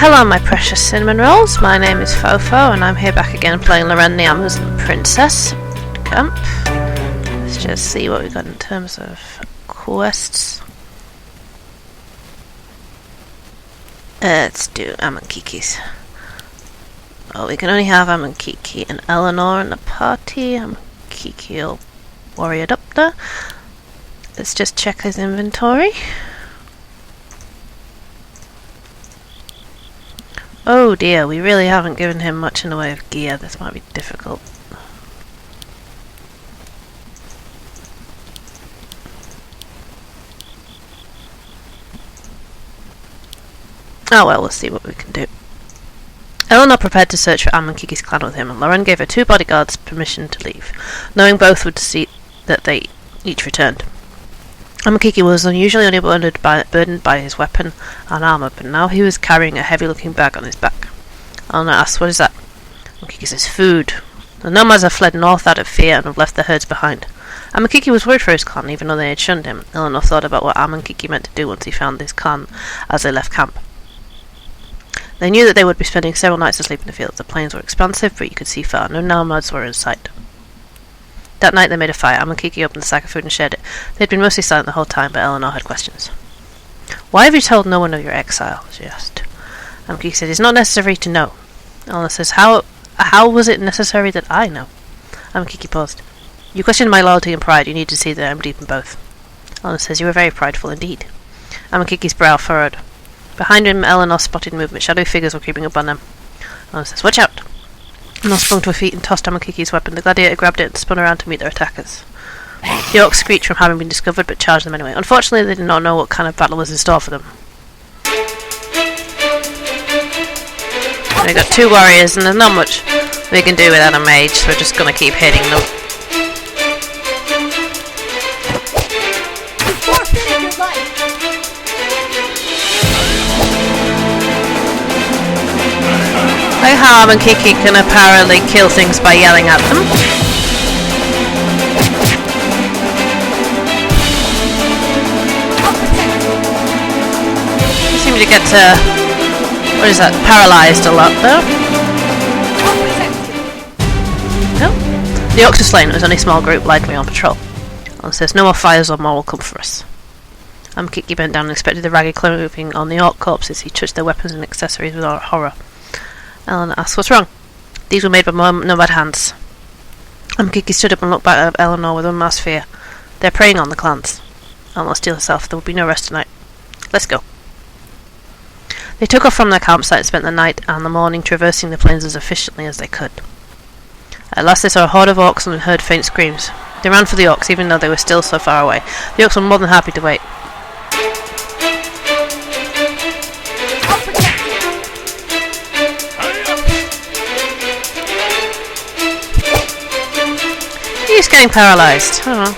Hello my precious cinnamon rolls, my name is Fofo and I'm here back again playing Loren the Amazon Princess Camp. Let's just see what we got in terms of quests. Let's do Amankikis. Oh, we can only have Amankiki and Eleanor in the party. Amankiki will warrior up there. Let's just check his inventory. Oh dear, we really haven't given him much in the way of gear. This might be difficult. Oh well, we'll see what we can do. Eleanor prepared to search for Amankiki's clan with him, and Loren gave her 2 bodyguards permission to leave, knowing both would see that they each returned. Amankiki was unusually unburdened by his weapon and armour, but now he was carrying a heavy-looking bag on his back. Eleanor asked, "What is that?" Amankiki says, "Food. The nomads have fled north out of fear and have left their herds behind." Amankiki was worried for his clan, even though they had shunned him. Eleanor thought about what Amankiki meant to do once he found his clan as they left camp. They knew that they would be spending several nights asleep in the fields. The plains were expansive, but you could see far. No nomads were in sight. That night they made a fire. Amankiki opened the sack of food and shared it. They had been mostly silent the whole time, but Eleanor had questions. "Why have you told no one of your exile?" she asked. Amankiki said, "It's not necessary to know." Eleanor says, How was it necessary that I know?" Amankiki paused. "You questioned my loyalty and pride. You need to see that I'm deep in both." Eleanor says, "You were very prideful indeed." Amankiki's brow furrowed. Behind him, Eleanor spotted movement. Shadowy figures were creeping up on them. Eleanor says, "Watch out!" Eleanor sprung to her feet and tossed Amankiki's weapon. The gladiator grabbed it and spun around to meet their attackers. The orcs screeched from having been discovered, but charged them anyway. Unfortunately, they did not know what kind of battle was in store for them. We've got 2 warriors, and there's not much we can do without a mage, so we're just going to keep hitting them. Like how Amankiki can apparently kill things by yelling at them. You seem to get what is that? Paralysed a lot though. No. The orcs were slain. It was only a small group likely on patrol. And says no more fires or more will come for us. Amankiki bent down and inspected the ragged clothing on the orc corpses. He touched their weapons and accessories with horror. Eleanor asked, "What's wrong?" "These were made by nomad hands." Amankiki stood up and looked back at Eleanor with unmasked fear. "They're preying on the clans." Eleanor steeled herself. "There will be no rest tonight. Let's go." They took off from their campsite and spent the night and the morning traversing the plains as efficiently as they could. At last they saw a horde of orcs and heard faint screams. They ran for the orcs even though they were still so far away. The orcs were more than happy to wait. He's getting paralysed. I don't know.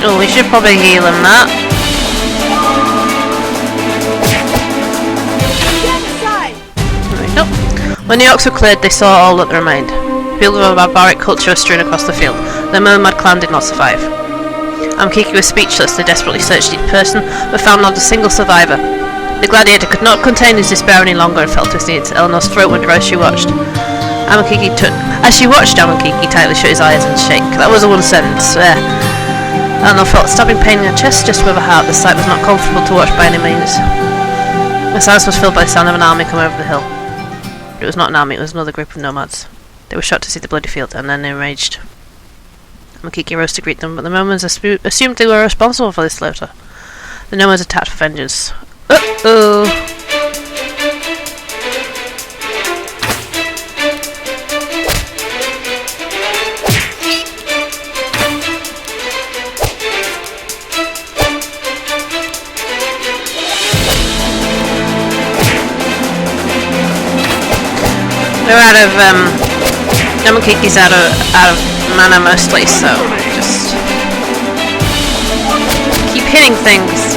Oh, we should probably heal him that. There we go. When the orcs were cleared, they saw all that remained. Fields of a barbaric culture were strewn across the field. The nomad clan did not survive. Amankiki was speechless. They desperately searched each person, but found not a single survivor. The gladiator could not contain his despair any longer and fell to his knees. Eleanor's throat went dry as she watched. As she watched, Amankiki tightly shut his eyes and shake. That was the one sentence. Eleanor felt a stabbing pain in her chest just above her heart. The sight was not comfortable to watch by any means. The silence was filled by the sound of an army coming over the hill. But it was not an army, it was another group of nomads. They were shocked to see the bloody field, and then enraged. Amankiki rose to greet them, but the nomads assumed they were responsible for this slaughter. The nomads attacked for vengeance. Uh-oh! They're out of, Amankiki's out of mana mostly, so just keep hitting things.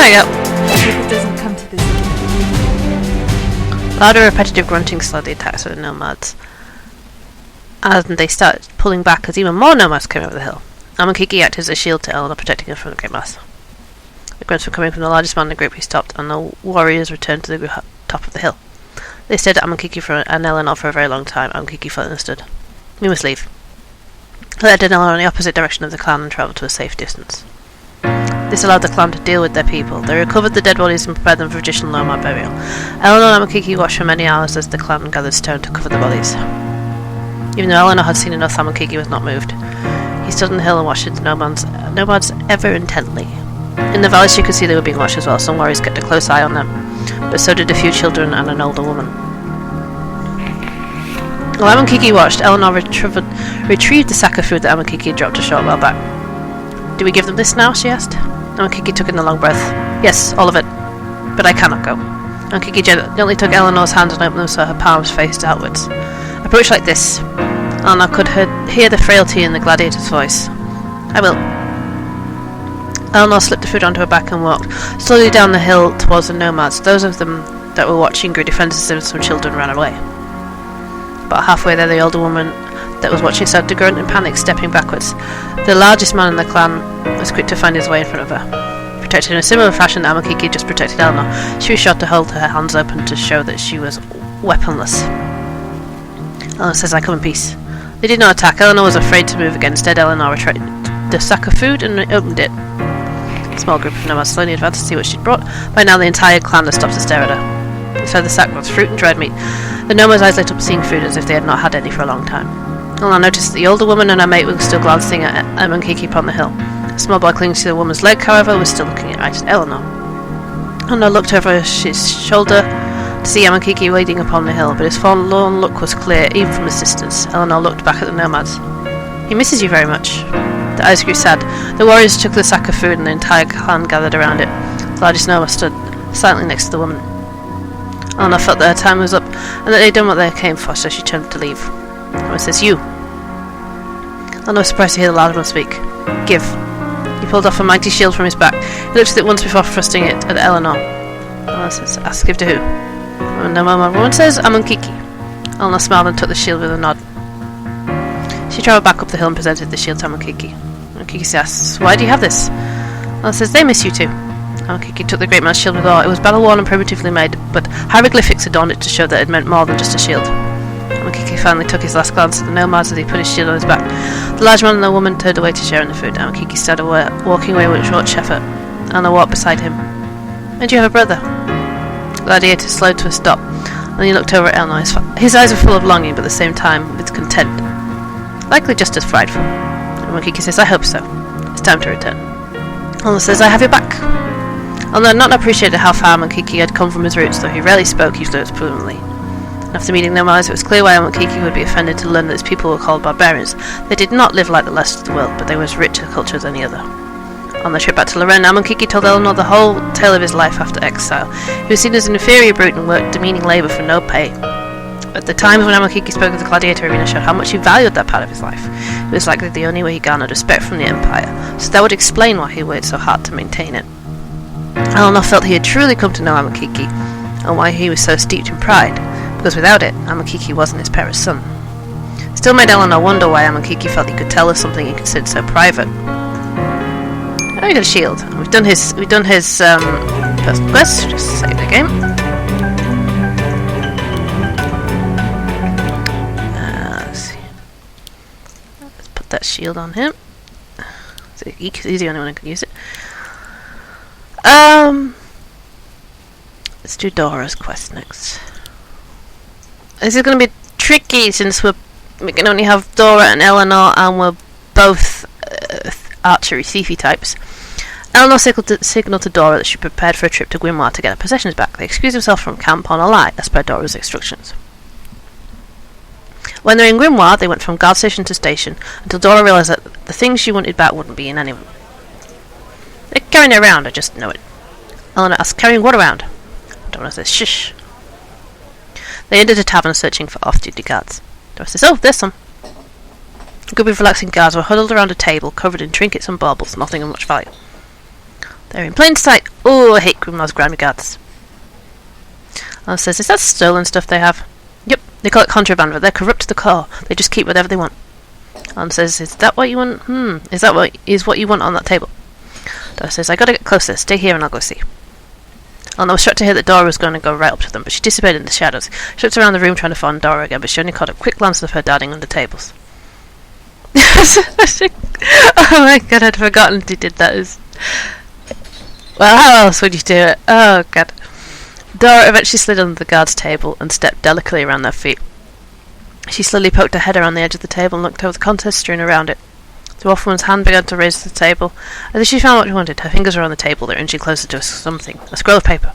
There we go. I hope it doesn't come to this again. Louder repetitive grunting slowly attacks the nomads. And they start pulling back as even more nomads came over the hill. Amakiki acted as a shield to Eleanor, protecting her from the great mass. The grunts were coming from the largest man in the group. He stopped, and the warriors returned to the top of the hill. They stared at Amakiki and Eleanor for a very long time. Amakiki felt understood. We must leave. They led Eleanor in the opposite direction of the clan and travelled to a safe distance. This allowed the clan to deal with their people. They recovered the dead bodies and prepared them for traditional nomad burial. Eleanor and Amakiki watched for many hours as the clan gathered stone to cover the bodies. Even though Eleanor had seen enough, Amakiki was not moved. He stood on the hill and watched the nomads ever intently. In the valley she could see they were being watched as well. Some warriors kept a close eye on them, but so did a few children and an older woman. While Amakiki watched, Eleanor retrieved the sack of food that Amakiki had dropped a short while back. "Do we give them this now?" she asked. Amakiki took in a long breath. "Yes, all of it. But I cannot go." Amakiki gently took Eleanor's hand and opened them so her palms faced outwards. Approach like this. Eleanor could hear the frailty in the gladiator's voice. "I will." Eleanor slipped the food onto her back and walked slowly down the hill towards the nomads. Those of them that were watching grew defensive and some children ran away. About halfway there, the older woman that was watching started to grunt in panic, stepping backwards. The largest man in the clan was quick to find his way in front of her. Protected in a similar fashion that Amakiki just protected Eleanor, she was sure to hold her hands open to show that she was weaponless. Eleanor says, "I come in peace." They did not attack. Eleanor was afraid to move again. Instead, Eleanor retrieved the sack of food and opened it. A small group of nomads slowly advanced to see what she'd brought. By now, the entire clan had stopped to stare at her. Inside the sack was fruit and dried meat. The nomads' eyes lit up seeing food as if they had not had any for a long time. Eleanor noticed that the older woman and her mate were still glancing at Amakiki upon the hill. A small boy clinging to the woman's leg, however, was still looking right at Eleanor. Eleanor looked over his shoulder to see Amakiki wading upon the hill, but his forlorn look was clear, even from his distance. Eleanor looked back at the nomads. "He misses you very much." The eyes grew sad. The warriors took the sack of food and the entire clan gathered around it. The largest nomad stood silently next to the woman. Eleanor felt that her time was up and that they'd done what they came for, so she turned to leave. Someone says, "You." Eleanor was surprised to hear the large man speak. "Give." He pulled off a mighty shield from his back. He looked at it once before thrusting it at Eleanor. Eleanor says, "Ask, give to who?" The woman says, "Amakiki." Eleanor smiled and took the shield with a nod. She travelled back up the hill and presented the shield to Amakiki. Amakiki asks, "Why do you have this?" Eleanor says, "They miss you too." Amakiki took the great man's shield with awe. It was battle-worn and primitively made, but hieroglyphics adorned it to show that it meant more than just a shield. Amakiki finally took his last glance at the nomads as he put his shield on his back. The large man and the woman turned away to share in the food. Amakiki started walking away with much effort. Eleanor walked beside him. "And you have a brother?" The gladiator slowed to a stop, and he looked over at Eleanor. His eyes were full of longing, but at the same time with content. Likely just as frightful. Amakiki says, "I hope so. It's time to return." Eleanor says, "I have your back." Eleanor had not appreciated how far Amakiki had come from his roots, though he rarely spoke, he fluent fluently. After meeting them eyes, it was clear why Amakiki would be offended to learn that his people were called barbarians. They did not live like the rest of the world, but they were as rich a culture as any other. On the trip back to Lorraine, Amakiki told Eleanor the whole tale of his life after exile. He was seen as an inferior brute and worked demeaning labour for no pay. At the times when Amakiki spoke of the gladiator arena showed how much he valued that part of his life. It was likely the only way he garnered respect from the Empire, so that would explain why he worked so hard to maintain it. Eleanor felt he had truly come to know Amakiki, and why he was so steeped in pride, because without it, Amakiki wasn't his parent's son. Still made Eleanor wonder why Amakiki felt he could tell her something he considered so private. Oh, we got a shield. We've done his personal quest. Just save the game. Let's see. Let's put that shield on him. So he's the only one who can use it. Let's do Dora's quest next. This is going to be tricky since we can only have Dora and Eleanor, and we're both archery thiefy types. Eleanor signalled to Dora that she prepared for a trip to Grimoire to get her possessions back. They excused themselves from camp on a lie, as per Dora's instructions. When they were in Grimoire, they went from guard station to station, until Dora realised that the things she wanted back wouldn't be in any of them. They're carrying it around, I just know it. Eleanor asked, "Carrying what around?" Dora says, "Shush." They entered a tavern searching for off-duty guards. Dora says, "Oh, there's some." A group of relaxing guards were huddled around a table covered in trinkets and baubles, nothing of much value. They're in plain sight. Oh, I hate Grimlaw's grimy guards. Alan says, is that stolen stuff they have? Yep, they call it contraband, but they're corrupt to the core. They just keep whatever they want. Alan says, is that what you want? Is that what you want on that table? Dora says, I gotta get closer. Stay here and I'll go see. Alan was shocked to hear that Dora was going to go right up to them, but she disappeared in the shadows. She looked around the room trying to find Dora again, but she only caught a quick glance of her darting under tables. Oh my god, I'd forgotten he did that. Well, how else would you do it? Oh god. Dora eventually slid under the guard's table and stepped delicately around their feet. She slowly poked her head around the edge of the table and looked over the contents strewn around it. The dwarf woman's hand began to raise the table. As if she found what she wanted, her fingers were on the table, they were inching closer to something, a scroll of paper.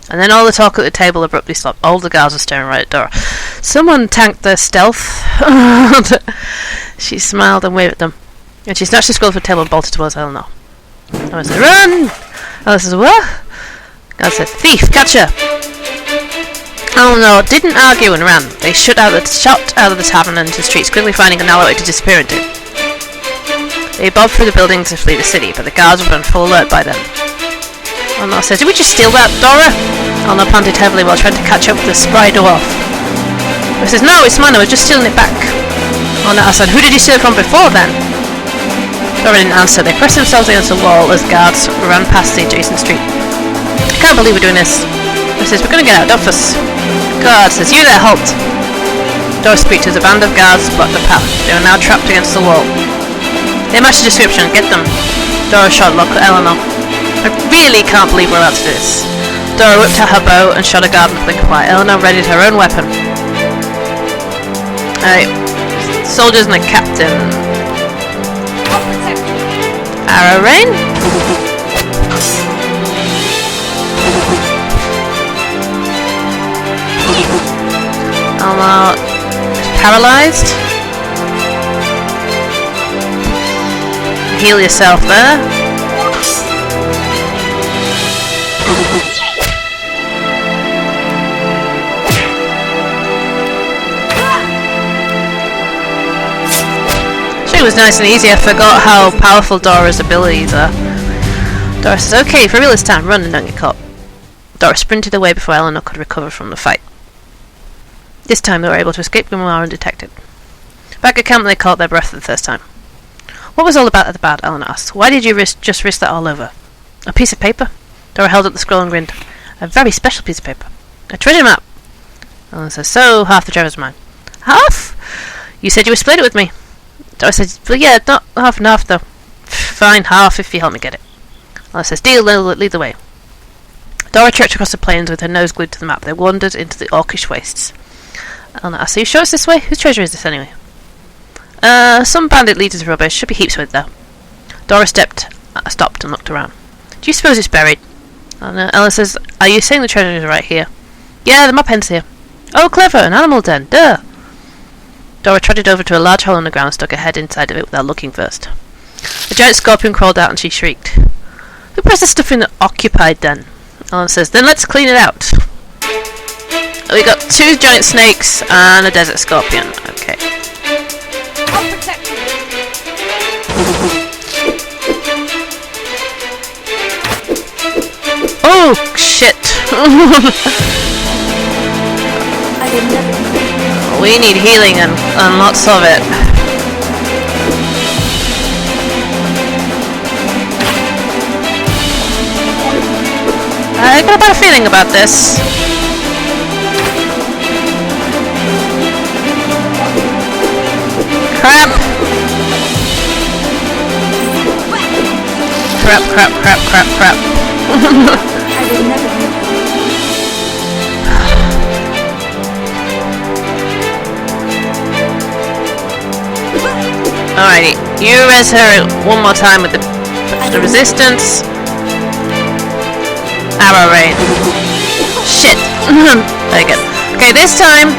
And then all the talk at the table abruptly stopped. All the guards were staring right at Dora. Someone tanked their stealth. She smiled and waved at them. And she snatched the scroll from the table and bolted towards Eleanor. Eleanor said, run! Eleanor says, what? God said, thief, catch her! Eleanor didn't argue and ran. They shot out of the tavern and into the streets, quickly finding an alleyway to disappear into. They bobbed through the buildings to flee the city, but the guards were on full alert by then. Eleanor says, did we just steal that, Dora? Eleanor panted heavily while trying to catch up with the spry dwarf. He says, no, it's mine, I was just stealing it back. Eleanor asked, who did you steal it from before then? Dora didn't answer. They pressed themselves against the wall as guards ran past the adjacent street. I can't believe we're doing this. Dora says, we're going to get out, don't fuss. Guard says, you there, halt. Dora speaks as a band of guards blocked the path. They were now trapped against the wall. They match the description, get them. Dora shot Eleanor. I really can't believe we're about to do this. Dora whipped out her bow and shot a guard in the blink of light. Eleanor readied her own weapon. Soldiers and a captain. Arrow rain? Eleanor is paralysed. Heal yourself there. It was nice and easy. I forgot how powerful Dora's abilities are. Dora says, okay, for real this time, run and don't get caught. Dora sprinted away before Eleanor could recover from the fight. This time they were able to escape Grimoire undetected. Back at camp they caught their breath for the first time. What was all about Eleanor asked. Why did you just risk that all over? A piece of paper? Dora held up the scroll and grinned. A very special piece of paper. A treasure map. Eleanor says, so half the treasure's mine. Half? You said you would split it with me. Dora says, well, yeah, not half and half, though. Fine, half if you help me get it. Eleanor says, deal, lead the way. Dora trekked across the plains with her nose glued to the map. They wandered into the orcish wastes. Eleanor asked, are you sure it's this way? Whose treasure is this, anyway? Some bandit leader's rubbish. Should be heaps of it, though. Dora stopped and looked around. Do you suppose it's buried? Eleanor says, are you saying the treasure is right here? Yeah, the map ends here. Oh, clever, an animal den, duh! Dora trotted over to a large hole in the ground and stuck her head inside of it without looking first. A giant scorpion crawled out and she shrieked. Who pressed the stuff in the occupied den? Eleanor says, then let's clean it out. We got 2 giant snakes and a desert scorpion. Okay. I'll protect you. Oh, shit. I will never. We need healing and lots of it. I got a bad feeling about this. Crap! Crap. I will never. Alrighty, you res her one more time with the resistance. Arrow rain. Shit. Very good. Okay, this time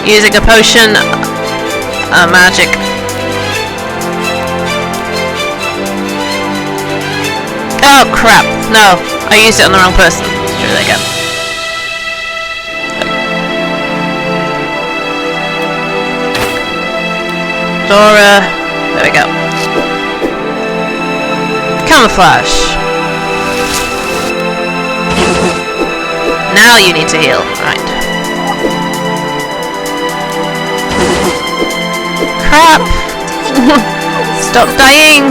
using a potion, magic. Oh crap! No, I used it on the wrong person. Let's try that again. Dora, there we go. Camouflage. now you need to heal. Right. Crap! Stop dying!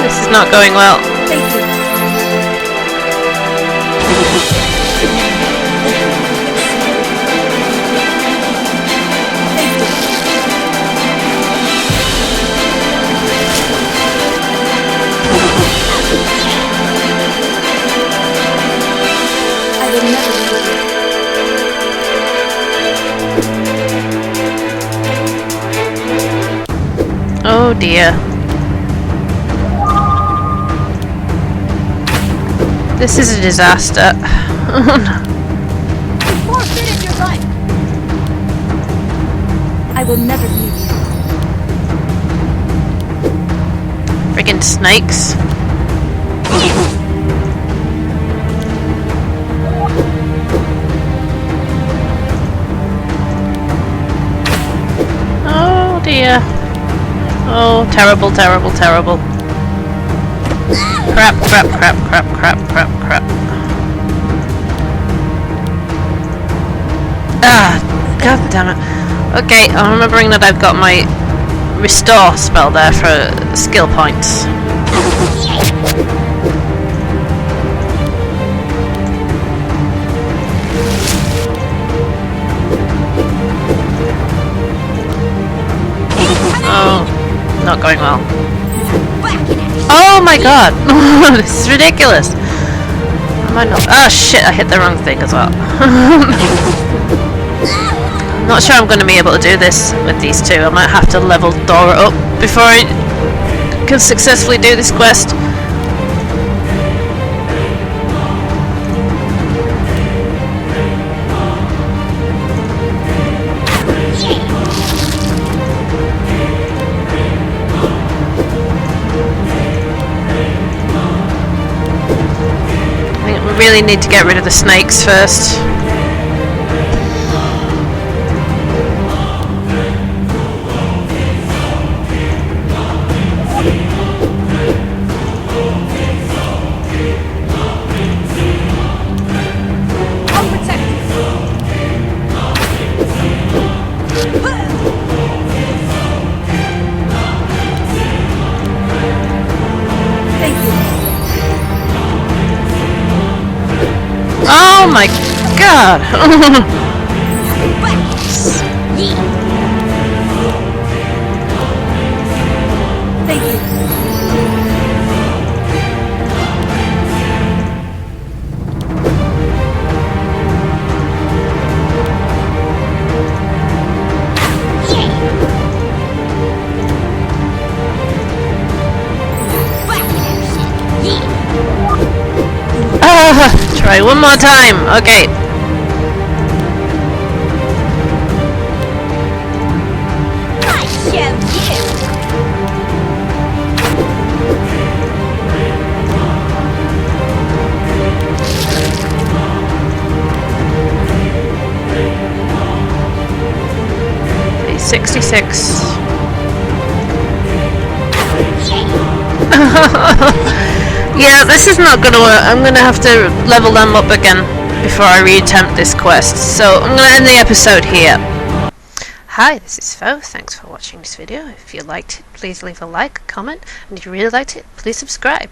This is not going well. Thank you. I will never leave you. Oh dear. This is a disaster. Forfeited your life. I will never leave you. Friggin' snakes. Oh dear. Oh, terrible, terrible, terrible. Crap, crap, crap, crap, crap, crap, crap. Ah, god damn it. Okay, I'm remembering that I've got my restore spell there for skill points. Oh, not going well. Oh my god! This is ridiculous! Am I not? Oh shit, I hit the wrong thing as well. I'm not sure I'm going to be able to do this with these two. I might have to level Dora up before I can successfully do this quest. I think we really need to get rid of the snakes first. I'll protect you. Thank you. Oh my god! Thank you. Try one more time. Okay. I show you. Okay, 66. Yeah, this is not gonna work. I'm gonna have to level them up again before I reattempt this quest. So I'm gonna end the episode here. Hi, this is Fo. Thanks for watching this video. If you liked it, please leave a like, comment, and if you really liked it, please subscribe.